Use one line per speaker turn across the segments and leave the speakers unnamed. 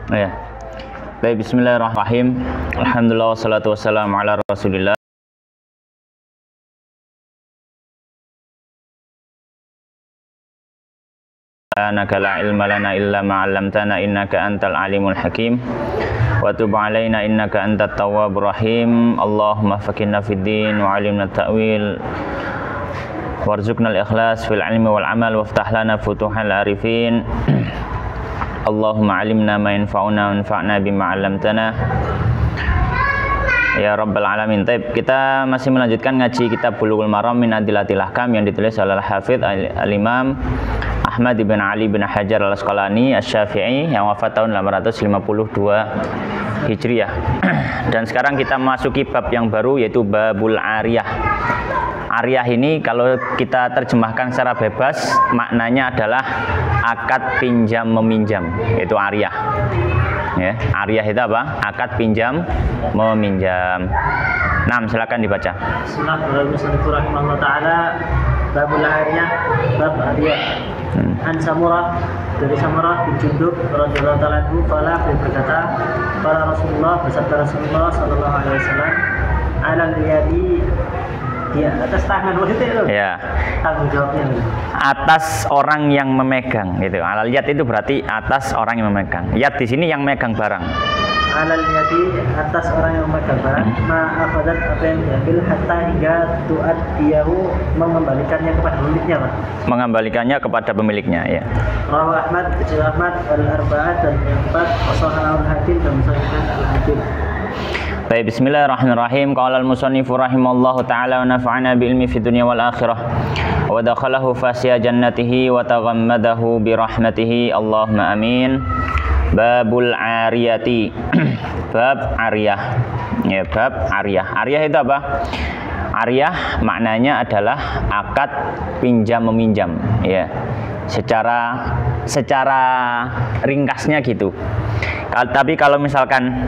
Ya. Baik, bismillahirrahmanirrahim. Alhamdulillah wassalatu wassalamu ala Rasulillah. Naka la ilma lana illa ma 'allamtana innaka antal alimul hakim. Wa tub 'alaina innaka antat tawwabur rahim. Allahumma faqihna fid din wa 'allimna ta'wil. Warzuqna al-ikhlas fil 'ilmi wal 'amal waftah lana futuhal arifin. Allahumma 'allimna ma yanfa'una wanfa'na bima 'allamtana. Ya Rabbal Alamin. Taib, kita masih melanjutkan ngaji kitab Bulughul Maram min Adillatil Ahkam yang ditulis oleh Al-Hafidz Al-Imam Ahmad bin Ali bin Hajar Al-Asqalani Asy-Syafi'i yang wafat tahun 852 Hijriah. Dan sekarang kita masuki bab yang baru, yaitu babul ariyah. Ariyah ini kalau kita terjemahkan secara bebas maknanya adalah akad pinjam meminjam, yaitu ariyah. Ya, ariyah itu apa? Akad pinjam meminjam. Nah, silakan dibaca.
Bismillahirrahmanirrahim. Ta'ala babul ariyah, bab ariyah. An Samurah, dari Samurah bin Jundub radhiyallahu ta'ala anhu, qala, berkata, qala Rasulullah, bersabda Rasulullah sallallahu alaihi wasallam, alal riyadi, di atas tangan, maksudnya itu
ya,
tanggung jawabnya
atas orang yang memegang, gitu. Alal yad itu berarti atas orang yang memegang. Yad di sini yang megang barang.
Alal yadi, atas orang yang memegang barang. Ma'afadat, apa yang diambil, hatta hingga tu'ad diyahu, mengembalikannya kepada pemiliknya, Pak.
Mengembalikannya kepada pemiliknya, ya.
Rawahu Ahmad, Ahmad al-Arba'ah, dan yang empat, Wasahahul Hakim, dan Musahihkan al-Hakim.
Baik, bismillahirrahmanirrahim. Qala al-musannifu rahimallahu ta'ala wa nafa'ana bi ilmi fid dunya wal akhirah wa dakhalahu fasiya jannatihi wa taghammadahu bi rahmatihi, Allahumma amin. Babul ariyati. Bab ariyah. Ya, bab ariyah. Ariyah itu apa? Ariyah maknanya adalah akad pinjam meminjam, ya. Secara ringkasnya gitu. Tapi kalau misalkan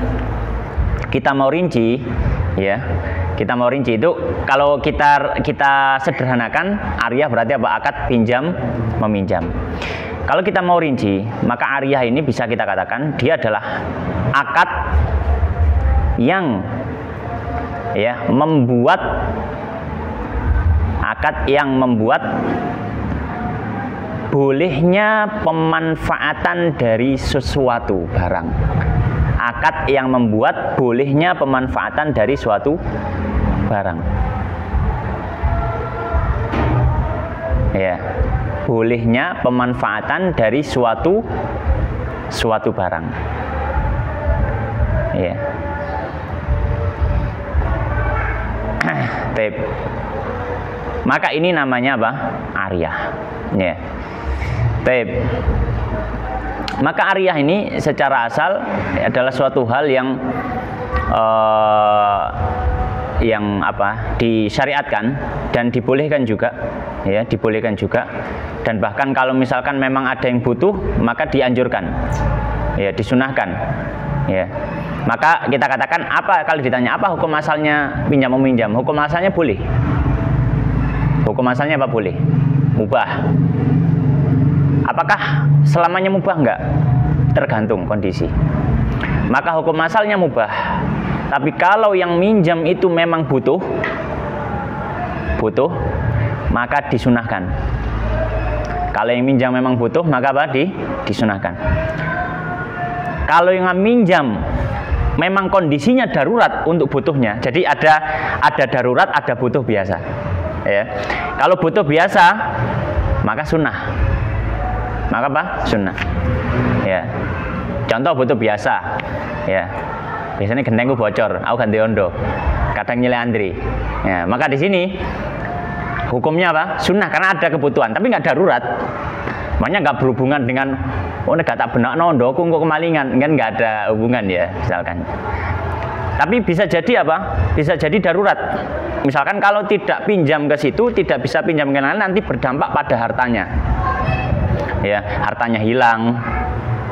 kita mau rinci, ya, kita mau rinci itu, kalau kita sederhanakan, ariyah berarti apa? Akad pinjam meminjam. Kalau kita mau rinci, maka ariyah ini bisa kita katakan dia adalah akad yang, ya, membuat bolehnya pemanfaatan dari sesuatu barang. Akad yang membuat bolehnya pemanfaatan dari suatu barang. Ya, bolehnya pemanfaatan dari suatu barang. Ya. Tip. Maka ini namanya apa? Ariyah. Ya. Tip. Maka ariyah ini secara asal adalah suatu hal yang disyariatkan dan dibolehkan juga, ya, dibolehkan juga. Dan bahkan kalau misalkan memang ada yang butuh, maka dianjurkan, ya, disunahkan, ya. Maka kita katakan apa, kalau ditanya apa hukum asalnya pinjam meminjam, hukum asalnya boleh. Hukum asalnya apa? Boleh, mubah. Apakah selamanya mubah? Enggak, tergantung kondisi. Maka hukum asalnya mubah. Tapi kalau yang minjam itu memang butuh, maka disunahkan. Kalau yang minjam memang butuh, maka apa? Disunahkan. Kalau yang minjam memang kondisinya darurat untuk butuhnya, jadi ada darurat, ada butuh biasa, ya. Kalau butuh biasa, maka sunnah. Maka apa? Sunnah. Ya. Contoh butuh biasa. Ya. Biasanya gentengku bocor, aku ganti ondo. Kadang nyilai Andri. Ya, maka di sini hukumnya apa? Sunnah, karena ada kebutuhan, tapi nggak darurat. Makanya nggak berhubungan dengan nggak tak benak ondo, aku kok kemalingan, kan nggak ada hubungan, ya, misalkan. Tapi bisa jadi apa? Bisa jadi darurat. Misalkan kalau tidak pinjam ke situ, tidak bisa pinjam ke lain, nanti berdampak pada hartanya. Ya, hartanya hilang,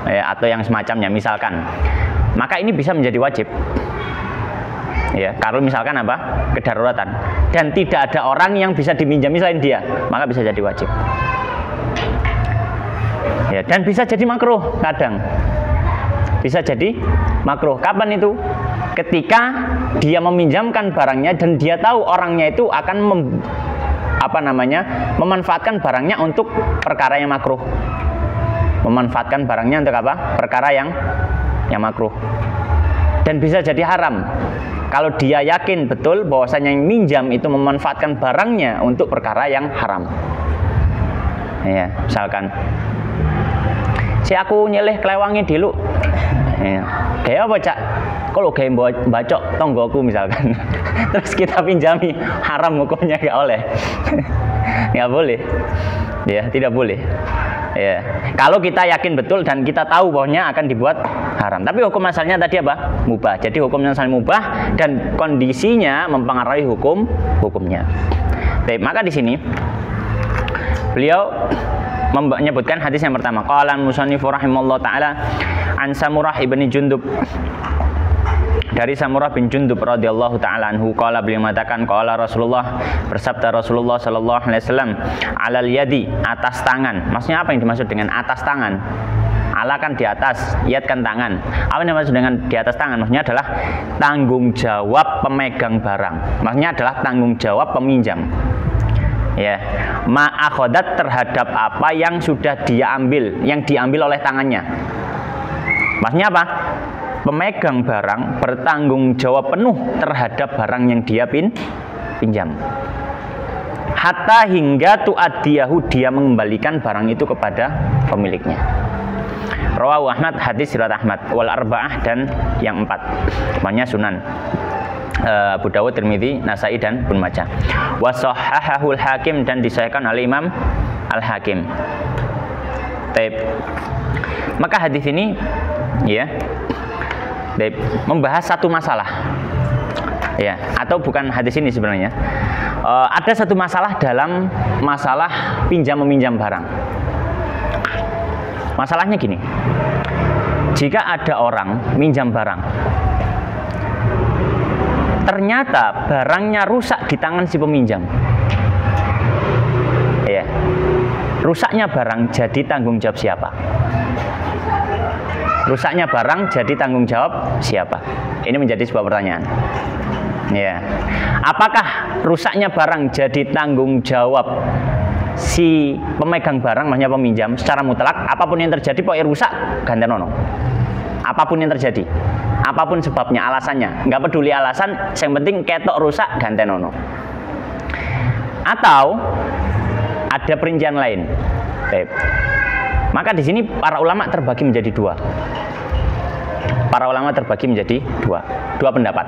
ya, atau yang semacamnya misalkan, maka ini bisa menjadi wajib, ya, kalau misalkan apa? Kedaruratan, dan tidak ada orang yang bisa diminjami selain dia, maka bisa jadi wajib, ya. Dan bisa jadi makruh kadang, bisa jadi makruh. Kapan itu? Ketika dia meminjamkan barangnya dan dia tahu orangnya itu akan memanfaatkan barangnya untuk perkara yang makruh. Memanfaatkan barangnya untuk apa? Perkara yang makruh. Dan bisa jadi haram kalau dia yakin betul bahwasanya yang minjam itu memanfaatkan barangnya untuk perkara yang haram. Ya, misalkan si aku nyeleh klewangi dulu. Ya, kayak apa, Cak? Kalau kayak bacok tonggoku misalkan. Terus kita pinjami, haram hukumnya, nggak oleh. Nggak boleh. Ya, tidak boleh. Ya, kalau kita yakin betul dan kita tahu bahwanya akan dibuat haram. Tapi hukum asalnya tadi apa? Mubah. Jadi hukumnya asalnya mubah dan kondisinya mempengaruhi hukumnya. Baik, maka di sini beliau menyebutkan hadis yang pertama. Qala al-musannif rahimallahu taala an Samurah ibni Jundub. Dari Samurah bin Jundub radhiyallahu taala anhu, qala beliau mengatakan, qala Rasulullah, bersabda Rasulullah sallallahu alaihi wasallam, alal yadi, atas tangan. Maksudnya apa yang dimaksud dengan atas tangan? Ala kan di atas, yad kan tangan. Apa yang dimaksud dengan di atas tangan? Maksudnya adalah tanggung jawab pemegang barang. Maksudnya adalah tanggung jawab peminjam. Ya, ma'akhodat terhadap apa yang sudah dia ambil, yang diambil oleh tangannya. Maksudnya apa? Pemegang barang bertanggung jawab penuh terhadap barang yang dia pinjam. Hatta hingga tu'addiyahu, dia mengembalikan barang itu kepada pemiliknya. Rawahu Ahmad, hadis riwayat Ahmad, wal arba'ah, dan yang 4. Namanya Sunan. Abu Dawud, Tirmidzi, Nasai, dan Ibnu Majah. Wa shahhahul Hakim, dan disahihkan oleh Imam Al-Hakim. Taib. Maka hadis ini ya membahas satu masalah, ya, atau bukan hadis ini sebenarnya. Ada satu masalah dalam masalah pinjam meminjam barang. Masalahnya gini, jika ada orang minjam barang, ternyata barangnya rusak di tangan si peminjam, ya, rusaknya barang jadi tanggung jawab siapa? Rusaknya barang jadi tanggung jawab siapa? Ini menjadi sebuah pertanyaan. Ya, apakah rusaknya barang jadi tanggung jawab si pemegang barang, maksudnya peminjam, secara mutlak? Apapun yang terjadi, pokoknya rusak, ganti nono. Apapun yang terjadi, apapun sebabnya, alasannya, nggak peduli alasan, yang penting ketok rusak, ganti nono. Atau ada perincian lain. Baik. Maka di sini para ulama terbagi menjadi dua. Para ulama terbagi menjadi dua pendapat.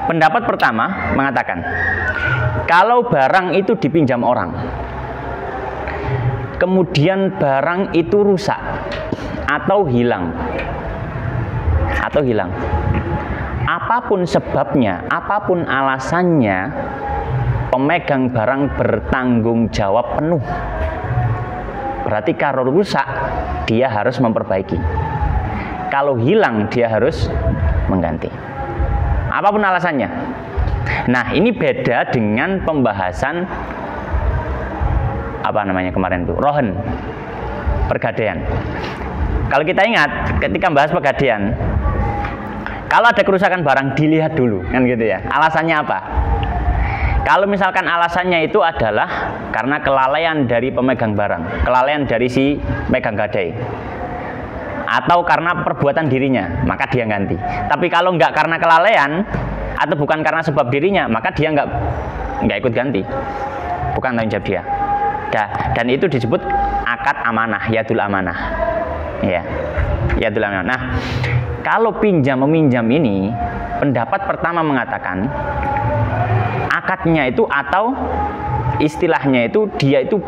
Pendapat pertama mengatakan, kalau barang itu dipinjam orang, kemudian barang itu rusak atau hilang, apapun sebabnya, apapun alasannya, pemegang barang bertanggung jawab penuh. Berarti kalau rusak, dia harus memperbaiki. Kalau hilang, dia harus mengganti. Apapun alasannya. Nah, ini beda dengan pembahasan kemarin itu, rohen, pergadaian. Kalau kita ingat, ketika membahas pergadaian, kalau ada kerusakan barang, dilihat dulu, kan gitu ya. Alasannya apa? Kalau misalkan alasannya itu adalah karena kelalaian dari pemegang barang, kelalaian dari si pemegang gadai, atau karena perbuatan dirinya, maka dia ganti. Tapi kalau nggak karena kelalaian atau bukan karena sebab dirinya, maka dia nggak ikut ganti, bukan tanggung jawab dia. Dan itu disebut akad amanah, yadul amanah. Ya, yadul amanah. Nah, kalau pinjam meminjam ini, pendapat pertama mengatakan akadnya itu, atau istilahnya itu, dia itu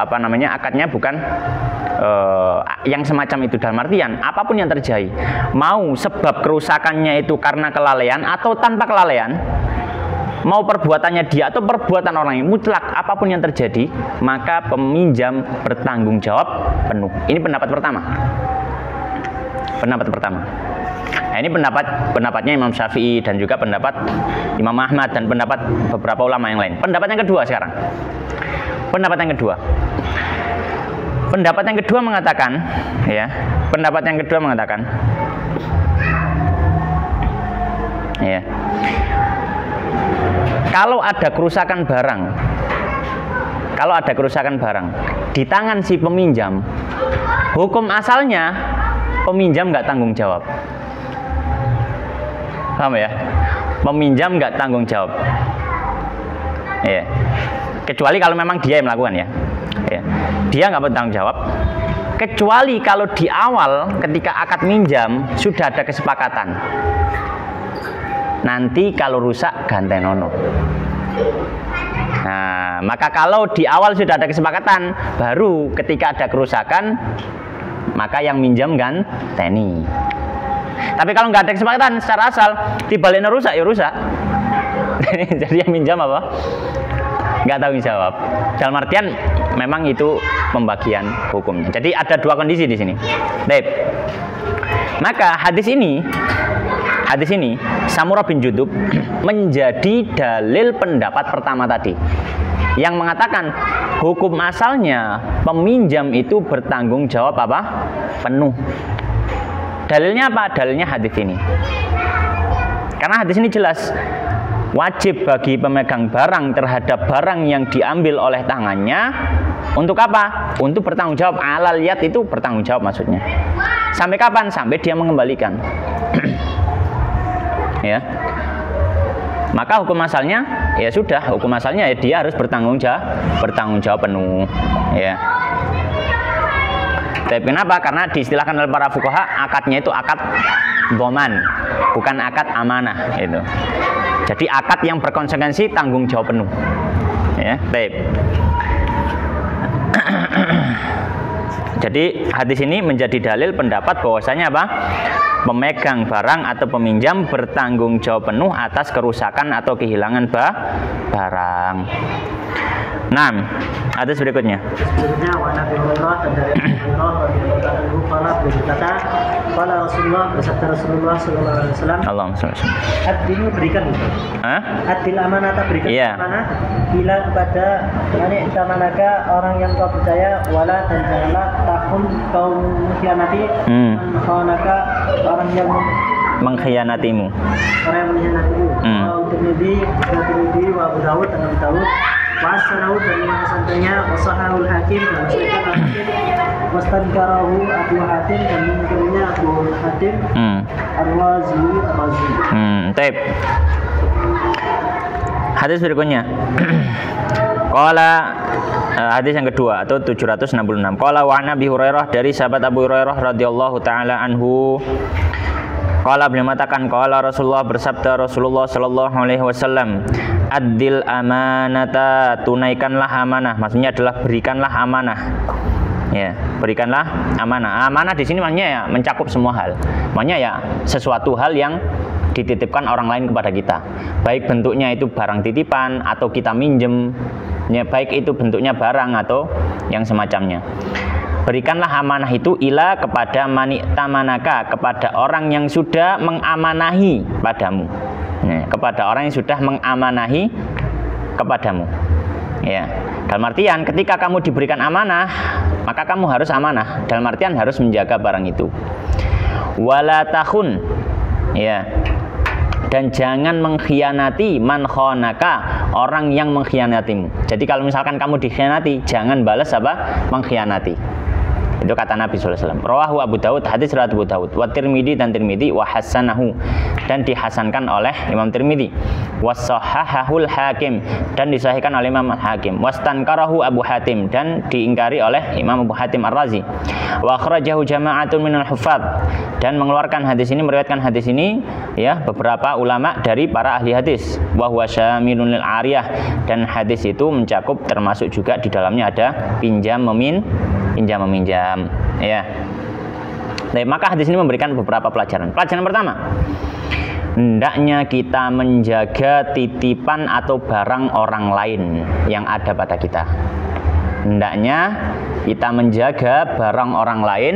akadnya bukan yang semacam itu, dalam artian apapun yang terjadi, mau sebab kerusakannya itu karena kelalaian atau tanpa kelalaian, mau perbuatannya dia atau perbuatan orang yang mutlak, apapun yang terjadi, maka peminjam bertanggung jawab penuh. Ini pendapat pertama. Nah, ini pendapatnya Imam Syafi'i dan juga pendapat Imam Ahmad dan pendapat beberapa ulama yang lain. Pendapat yang kedua sekarang. Pendapat yang kedua mengatakan, ya, pendapat yang kedua mengatakan, ya, kalau ada kerusakan barang di tangan si peminjam, hukum asalnya peminjam nggak tanggung jawab. Paham ya? Peminjam nggak tanggung jawab. Ya. Kecuali kalau memang dia yang melakukan ya. Ya. Dia nggak bertanggung jawab. Kecuali kalau di awal ketika akad minjam sudah ada kesepakatan. Nanti kalau rusak gantenono. Nah, maka kalau di awal sudah ada kesepakatan, baru ketika ada kerusakan, maka yang minjam ganteni. Tapi kalau nggak ada kesepakatan secara asal, tibalnya rusak ya rusak. Jadi yang minjam apa? Nggak tanggung jawab. Dalam artian memang itu pembagian hukumnya. Jadi ada dua kondisi di sini. Baik. Maka hadis ini Samurah bin Jundub menjadi dalil pendapat pertama tadi yang mengatakan hukum asalnya peminjam itu bertanggung jawab apa? Penuh. Dalilnya apa? Dalilnya hadis ini. Karena hadis ini jelas wajib bagi pemegang barang terhadap barang yang diambil oleh tangannya untuk apa? Untuk bertanggung jawab. Alal yad itu bertanggung jawab maksudnya. Sampai kapan? Sampai dia mengembalikan. Ya. Maka hukum asalnya ya sudah, hukum asalnya ya dia harus bertanggung jawab penuh. Ya. Tapi kenapa? Karena diistilahkan oleh para fuqaha akadnya itu akad dhaman, bukan akad amanah itu. Jadi akad yang berkonsekuensi tanggung jawab penuh. Ya, baik. Jadi hadis ini menjadi dalil pendapat bahwasanya apa? Pemegang barang atau peminjam bertanggung jawab penuh atas kerusakan atau kehilangan barang. Nah, hadis berikutnya.
Berikutnya wa Nabi Hurairah dan dari Hurairah radhiyallahu anhu qala berkata, qala Rasulullah bersabda Rasulullah sallallahu alaihi wasallam,
Allahumma shalli alaihi wasallam.
Adil berikan itu.
Hah?
Adil amanata berikan
Iya.
amanah bila kepada tamanaka orang yang kau percaya wala dan janganlah takun kau mengkhianati khanaka orang yang
mengkhianatimu.
Orang yang mengkhianatimu. Tirmidzi wa Abu Dawud dan Abu Dawud. Wasanahu dan santannya wasahahul hakim dan sahihkan hakim wastankarahu Abu Hatim dan mungkinnya Abu Hatim Ar-Razi.
Taib. Hadis berikutnya. Qala hadis yang kedua atau 766. Qala wa Nabi Hurairah dari sahabat Abu Hurairah radhiyallahu taala anhu. Qala beliau mengatakan qala Rasulullah bersabda Rasulullah sallallahu alaihi wasallam, adil amanata, tunaikanlah amanah. Maksudnya adalah berikanlah amanah. Ya, berikanlah amanah. Amanah di sini maksudnya ya mencakup semua hal. Maksudnya ya sesuatu hal yang dititipkan orang lain kepada kita. Baik bentuknya itu barang titipan atau kita minjem. Ya, baik itu bentuknya barang atau yang semacamnya. Berikanlah amanah itu ila kepada mani'tamanaka, kepada orang yang sudah mengamanahi padamu. Nah, kepada orang yang sudah mengamanahi kepadamu. Ya, dalam artian ketika kamu diberikan amanah, maka kamu harus amanah. Dalam artian harus menjaga barang itu. Wala takhun. Ya. Dan jangan mengkhianati man khonaka, orang yang mengkhianatimu. Jadi kalau misalkan kamu dikhianati, jangan balas apa? Mengkhianati. Itu kata Nabi sallallahu alaihi wasallam. Rawahu Abu Dawud, hadis riwayat Abu Dawud, wa Tirmidzi dan Tirmidzi wa hasanahu, dan dihasankan oleh Imam Tirmidzi. Wasahahahul Hakim, dan disahihkan oleh Imam Hakim. Wastankarahu Abu Hatim, dan diingkari oleh Imam Abu Hatim Ar-Razi. Wa akhrajahu jama'atun minal huffaz, dan mengeluarkan hadis ini, meriwayatkan hadis ini ya beberapa ulama dari para ahli hadis. Wa huwa syamilun lil ariyah, dan hadis itu mencakup termasuk juga di dalamnya ada pinjam meminjam ya. Nah, maka hadis ini memberikan beberapa pelajaran. Pelajaran pertama, hendaknya kita menjaga titipan atau barang orang lain yang ada pada kita. Hendaknya kita menjaga barang orang lain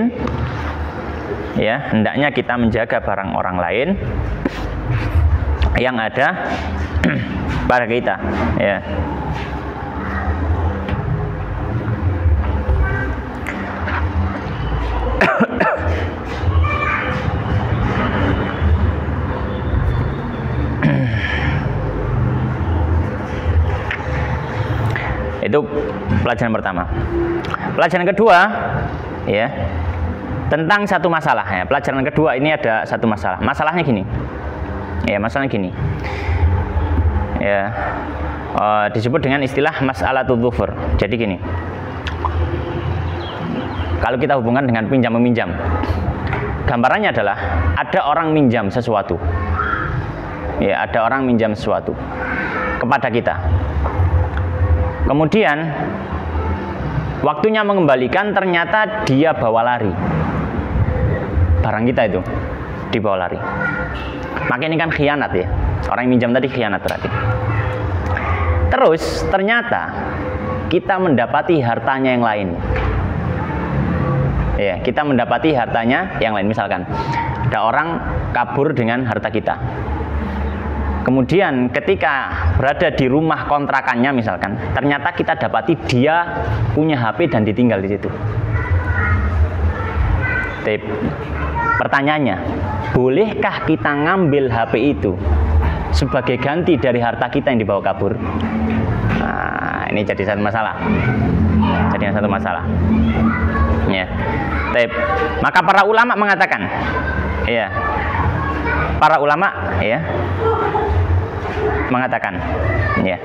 ya, hendaknya kita menjaga barang orang lain yang ada pada kita ya. Itu pelajaran pertama. Pelajaran kedua, ya, tentang satu masalah. Ya. Pelajaran kedua ini ada satu masalah. Masalahnya gini. Ya, masalahnya gini. Ya, disebut dengan istilah mas'alatul dzufur. Jadi gini. Kalau kita hubungkan dengan pinjam meminjam, gambarannya adalah ada orang minjam sesuatu. Ya, ada orang minjam sesuatu kepada kita. Kemudian waktunya mengembalikan, ternyata dia bawa lari barang kita itu, dibawa lari. Maka ini kan khianat ya. Orang yang minjam tadi khianat berarti. Terus ternyata kita mendapati hartanya yang lain. Ya, kita mendapati hartanya yang lain. Misalkan ada orang kabur dengan harta kita. Kemudian ketika berada di rumah kontrakannya misalkan, ternyata kita dapati dia punya HP dan ditinggal di situ. Pertanyaannya, bolehkah kita ngambil HP itu sebagai ganti dari harta kita yang dibawa kabur? Nah, ini jadi satu masalah. Jadi satu masalah. Ya. Maka para ulama mengatakan, ya, para ulama, ya, mengatakan, ya,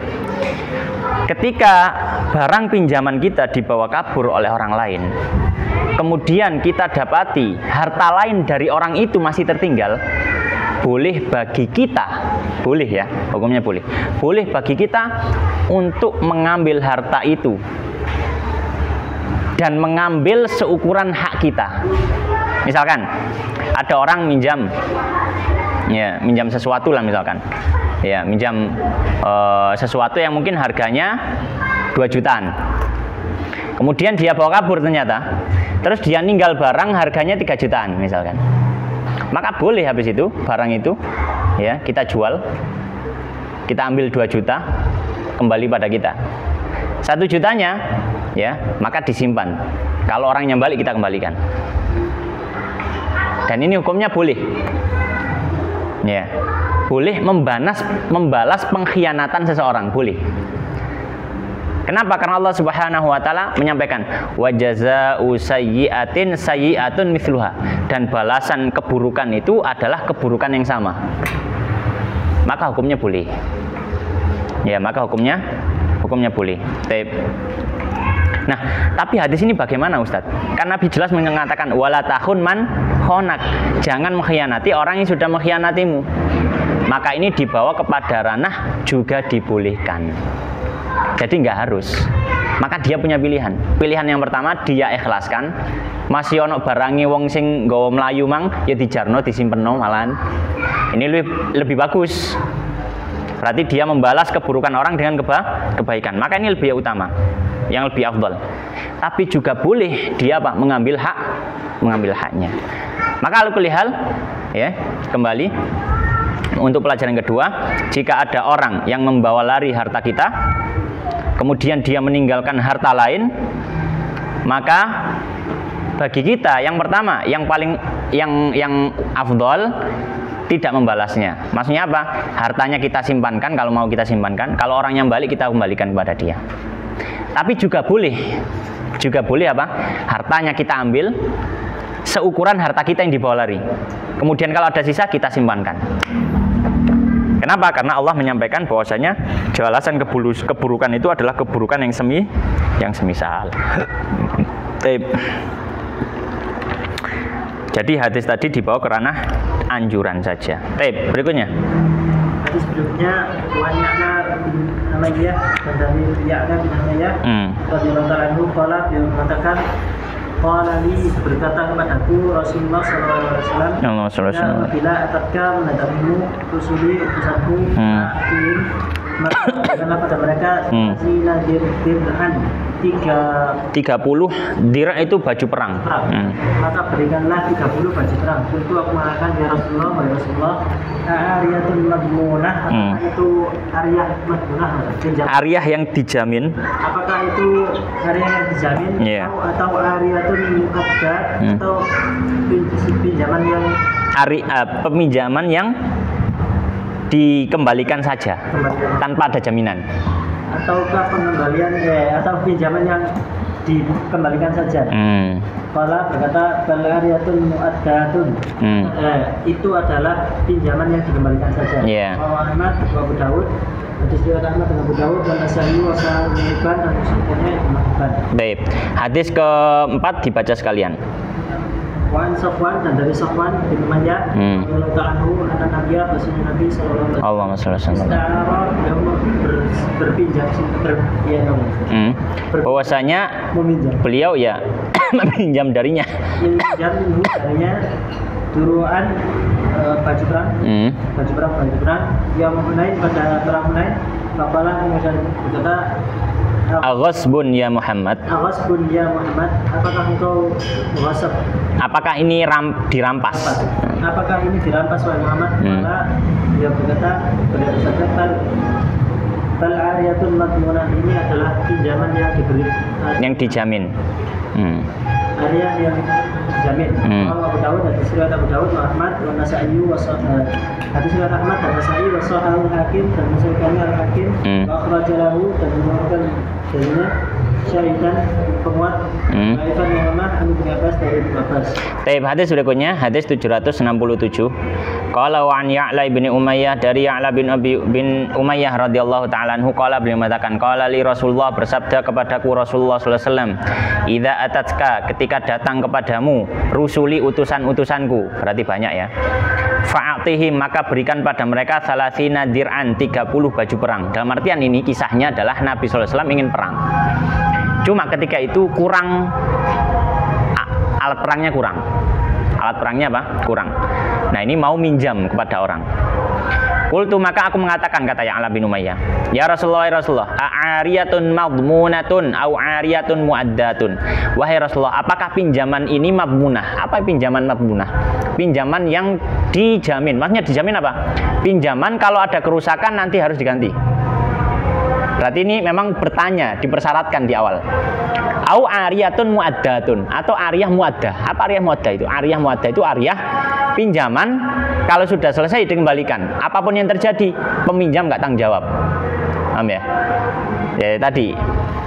ketika barang pinjaman kita dibawa kabur oleh orang lain, kemudian kita dapati harta lain dari orang itu masih tertinggal, boleh bagi kita, boleh ya, hukumnya boleh, boleh bagi kita untuk mengambil harta itu dan mengambil seukuran hak kita. Misalkan ada orang minjam, ya, minjam sesuatu lah misalkan, ya, minjam sesuatu yang mungkin harganya 2 jutaan. Kemudian dia bawa kabur ternyata, terus dia ninggal barang harganya 3 jutaan misalkan. Maka boleh habis itu barang itu, ya, kita jual, kita ambil 2 juta, kembali pada kita. 1 jutanya, ya, maka disimpan. Kalau orangnya balik kita kembalikan. Dan ini hukumnya boleh. Ya. Boleh membalas pengkhianatan seseorang, boleh. Kenapa? Karena Allah Subhanahu wa taala menyampaikan wa jazaa'u sayyi'atin sayyi'atun mithluha, dan balasan keburukan itu adalah keburukan yang sama. Maka hukumnya boleh. Ya, maka hukumnya boleh. Nah, tapi hadis ini bagaimana Ustadz? Karena Nabi jelas mengatakan wala tahun man khonak, jangan mengkhianati orang yang sudah mengkhianatimu. Maka ini dibawa kepada ranah juga dibolehkan. Jadi nggak harus. Maka dia punya pilihan. Pilihan yang pertama dia ikhlaskan. Masih ono barangi wong sing nggawa mlayu mang ya dijarno disimpenno malahan. Ini lebih bagus. Berarti dia membalas keburukan orang dengan kebaikan. Maka ini lebih utama, yang lebih afdal. Tapi juga boleh dia apa? Mengambil haknya. Maka al-kulihal, ya, kembali untuk pelajaran kedua, jika ada orang yang membawa lari harta kita, kemudian dia meninggalkan harta lain, maka bagi kita yang pertama, yang paling yang afdal, tidak membalasnya. Maksudnya apa? Hartanya kita simpankan kalau mau kita simpankan. Kalau orang yang balik kita kembalikan kepada dia. Tapi juga boleh apa? Hartanya kita ambil seukuran harta kita yang dibawa lari. Kemudian kalau ada sisa kita simpankan. Kenapa? Karena Allah menyampaikan bahwasanya balasan keburukan itu adalah keburukan yang semisal. Jadi hadis tadi dibawa ke ranah anjuran saja. Berikutnya.
Hadis berikutnya wanyana namanya dan dari Ya'la bin Hamzah radhiyallahu anhu qala, beliau mengatakan qala li, berkata kepadaku Rasulullah sallallahu alaihi wasallam, bila atatka mendatangimu rusuli utusanku ingin, maka berikanlah pada mereka zina dirhan 30
dirham itu baju perang.
Maka berikanlah 30 baju perang. Untuk aku mengatakan ya Rasulullah, ariyatul madmunah, itu ariyah madmunah,
ariyah yang dijamin.
Apakah itu ariyah yang dijamin, atau ariyatul muqaddad, atau pinjaman yang peminjaman yang dikembalikan saja tanpa ada jaminan. ataukah pengembalian atau pinjaman yang dikembalikan saja? Qala berkata bal ariyatun mu'addatun. Itu adalah pinjaman yang dikembalikan saja. Ahmad wa Abu Dawud. Hadis riwayat Ahmad dan Abu Dawud dan Nasa'i wa Sahih Ibn dan Musnadnya Ibnu Hibban.
Baik. Hadis keempat dibaca sekalian.
Wan Safwan dan dari Safwan bin Umayyah radhiyallahu anhu anna Nabiya Rasulullah Nabi sallallahu alaihi wasallam yang berpinjam
bahwasanya beliau ya meminjam darinya
turuan baju perang yang Hunain pada perang Hunain. Faqala kemudian berkata
Aghasbun ya Muhammad.
Aghasbun ya Muhammad, apakah engkau menghasab?
Apakah ini dirampas?
Apakah ini dirampas wahai Muhammad? Maka dia berkata bal ariyatul madmunah, ini adalah pinjaman yang diberi
yang dijamin.
Ariyah yang dijamin. Abu Dawud hadis riwayat Abu Dawud wa Ahmad wa Nasa'i wa Sahih. Hadis riwayat Ahmad dan Nasa'i wa Sahih Hakim dan Musnad Al-Hakim wa akhrajahu dan mengeluarkan darinya syahidan penguat Ibn Umar bin Abbas dari Ibnu Abbas.
Baik, hadis berikutnya hadis 767. Qala wa an Ya'la bin Umayyah, dari Ya'la bin Umayyah radhiyallahu taala anhu qala, beliau mengatakan qala li Rasulullah, bersabda kepadaku Rasulullah sallallahu alaihi wasallam, idza atatka, ketika datang kepadamu rusuli utusan-utusanku, berarti banyak ya, fa'atihim, maka berikan pada mereka salasina dir'an, 30 baju perang. Dalam artian ini kisahnya adalah Nabi sallallahu alaihi wasallam ingin perang, cuma ketika itu kurang, alat perangnya kurang. Alat perangnya apa? Kurang. Nah, ini mau minjam kepada orang. Qultu, maka aku mengatakan, kata Ya'la bin Umayyah, ya Rasulullah, ya Rasulullah, a'ariyatun madmunatun au ariyatun muaddatun. Wahai Rasulullah, apakah pinjaman ini madmunah? Apa pinjaman madmunah? Pinjaman yang dijamin. Maksudnya dijamin apa? Pinjaman kalau ada kerusakan nanti harus diganti. Berarti ini memang bertanya, dipersyaratkan di awal. Au ariyatun muaddatun, atau ariyah muaddah. Apa ariyah muaddah itu? Ariyah muaddah itu ariyah pinjaman kalau sudah selesai dikembalikan. Apapun yang terjadi, peminjam nggak tanggung jawab. Paham ya? Ya tadi.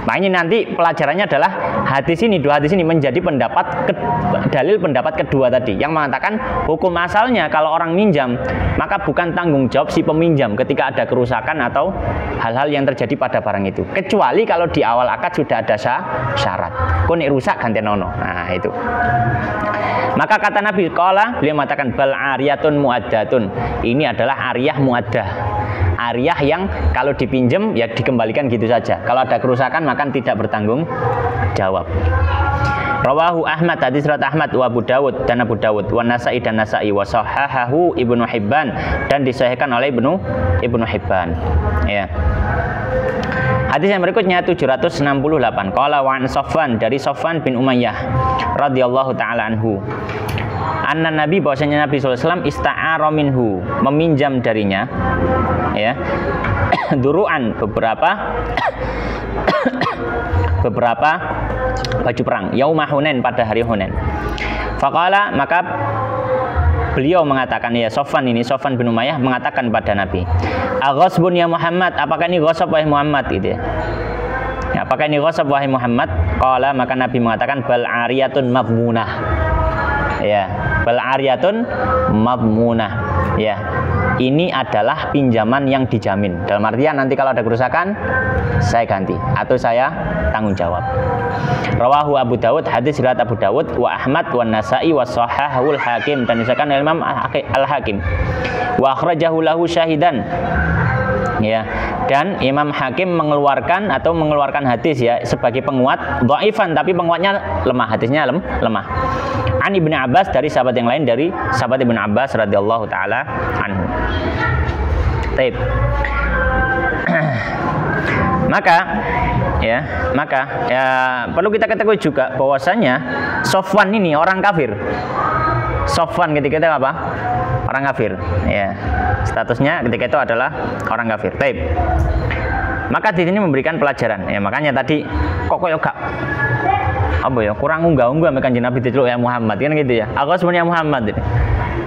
Makanya nanti pelajarannya adalah hadis ini, dua hadis ini menjadi dalil pendapat kedua tadi yang mengatakan hukum asalnya kalau orang minjam maka bukan tanggung jawab si peminjam ketika ada kerusakan atau hal-hal yang terjadi pada barang itu, kecuali kalau di awal akad sudah ada syarat. Kok nek rusak ganti nono. Nah, itu. Maka kata Nabi qala, beliau mengatakan bal ariyatun muaddatun. Ini adalah ariyah muaddah. Ariyah yang kalau dipinjam ya dikembalikan gitu saja. Kalau ada kerusakan maka tidak bertanggung jawab. Rawahu Ahmad, hadis riwayat Ahmad, wa Abu Dawud dan Abu Dawud, wa Nasa'i dan Nasa'i, wa sahahahu Ibnu Hibban, dan disahihkan oleh Ibnu Hibban. Ya. Hadis yang berikutnya 768. Qala wa an Safwan, dari Safwan bin Umayyah radhiyallahu taala anhu. Anna Nabi, bahwasanya Nabi sallallahu alaihi wasallam ista'ara minhu, meminjam darinya ya. Duru'an, beberapa baju perang yauma Hunain, pada hari Hunain. Faqala, maka beliau mengatakan, ya Safwan bin Umayyah mengatakan pada Nabi, aghasbun ya Muhammad, apakah ini ghasab wahai Muhammad, gitu ya. Apakah ini ghasab wahai Muhammad? Qala, maka Nabi mengatakan bal ariyatun madmunah. Ya, bal ariyatun madmunah. Ya, ini adalah pinjaman yang dijamin. Dalam artian nanti kalau ada kerusakan saya ganti atau saya tanggung jawab. Rawahu Abu Dawud, hadis riwayat Abu Dawud, wa Ahmad wa Nasa'i wa sahahul Hakim, dan disahkan Imam Al-Hakim. Wa akhrajahu lahu syahidan. Ya, dan Imam Hakim mengeluarkan hadis ya sebagai penguat dhaifan, tapi penguatnya lemah, hadisnya lemah. An Ibnu Abbas, dari sahabat yang lain, dari sahabat Ibnu Abbas radhiyallahu taala anhu. Taib. Maka perlu kita ketahui juga bahwasanya Safwan ini orang kafir. Safwan ketika itu apa? Orang kafir. Ya. Statusnya ketika itu adalah orang kafir. Taib. Maka di sini memberikan pelajaran. Ya, makanya tadi kok koyo gak apa ya, kurang unggah-unggah Kanjeng Nabi diceluk ya Muhammad kan gitu ya. Aku sebenarnya Muhammad ini.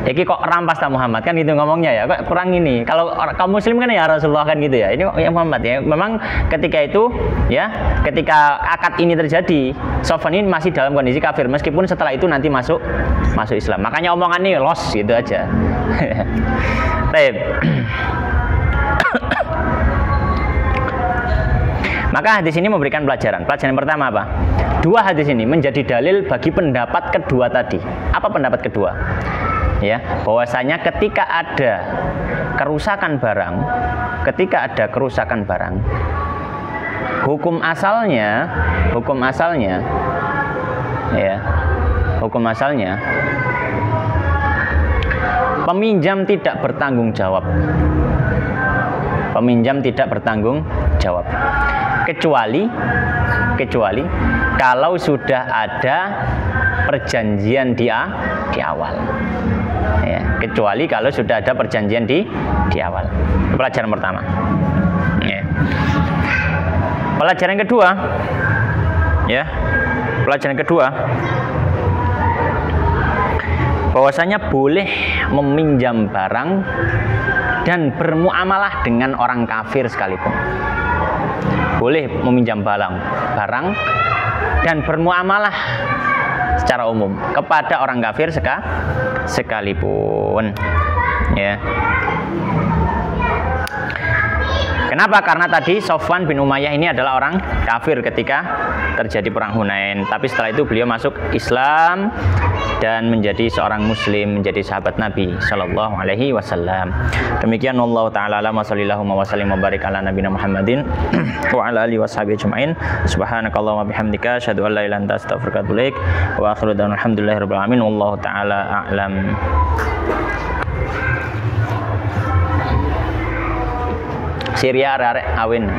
Iki kok rampas tak Muhammad kan gitu ngomongnya ya, kok kurang ini. Kalau kaum muslim kan ya Rasulullah kan gitu ya. Ini kok ya Muhammad ya. Memang ketika itu ya, ketika akad ini terjadi, Sofwan ini masih dalam kondisi kafir meskipun setelah itu nanti masuk Islam. Makanya omongannya los gitu aja. Baik. Maka hadis ini memberikan pelajaran. Pelajaran pertama apa? Dua hadis ini menjadi dalil bagi pendapat kedua tadi. Apa pendapat kedua? Ya, bahwasanya ketika ada kerusakan barang, hukum asalnya peminjam tidak bertanggung jawab. Kecuali kalau sudah ada perjanjian di awal. Ya, kecuali kalau sudah ada perjanjian di awal. Pelajaran pertama. Ya. Pelajaran kedua. Ya. Pelajaran kedua. Bahwasanya boleh meminjam barang dan bermuamalah dengan orang kafir sekalipun. Boleh meminjam barang dan bermuamalah secara umum kepada orang kafir sekalipun. Ya. Kenapa? Karena tadi Sofwan bin Umayyah ini adalah orang kafir ketika terjadi perang Hunain. Tapi setelah itu beliau masuk Islam dan menjadi seorang muslim, menjadi sahabat Nabi sallallahu alaihi wasallam. Demikian wallahu taala alam wa sallallahu wa sallim wa barik ala nabiyina Muhammadin wa ala alihi washabihi ajmain. Subhanakallahumma bihamdika asyhadu an la ilaha illa anta astaghfiruka wa atubu ilaik. Wa akhiru da'wana alhamdulillahirabbil alamin. Wallahu taala a'lam. Syria arek awin.